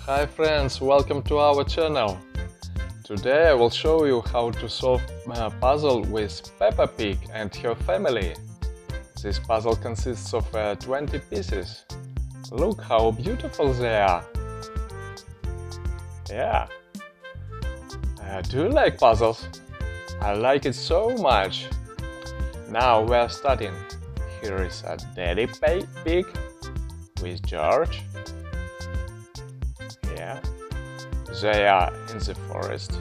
Hi friends, welcome to our channel. Today I will show you how to solve a puzzle with Peppa Pig and her family. This puzzle consists of 20 pieces. Look how beautiful they are. Yeah. Do you like puzzles? I like it so much. Now we are starting. Here is a Daddy Pig with George. Yeah. They are in the forest.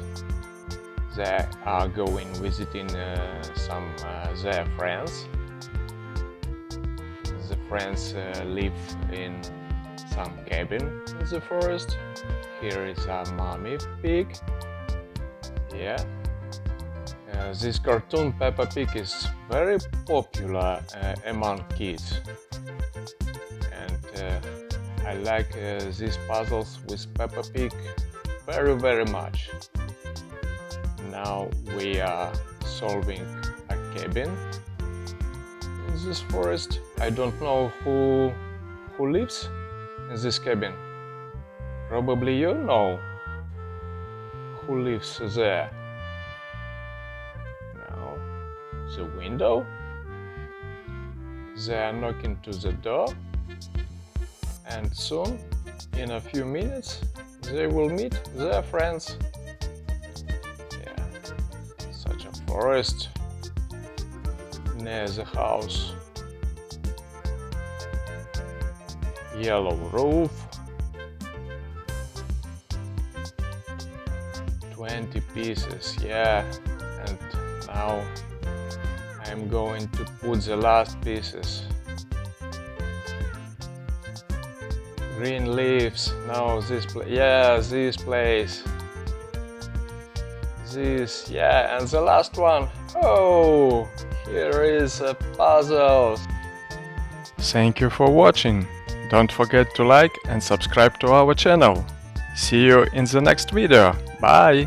They are going visiting some their friends. The friends live in some cabin in the forest. Here is a mommy pig. Yeah. This cartoon Peppa Pig is very popular among kids. And I like these puzzles with Peppa Pig very much. Now we are solving a cabin in this forest. I don't know who lives in this cabin. Probably you know who lives there. Now the window. They are knocking to the door. And soon, in a few minutes, they will meet their friends. Yeah, such a forest near the house. Yellow roof. 20 pieces, yeah. And now I'm going to put the last pieces. Green leaves. No, this place. Yeah, this place. This. Yeah, and the last one. Oh, here is a puzzle. Thank you for watching. Don't forget to like and subscribe to our channel. See you in the next video. Bye.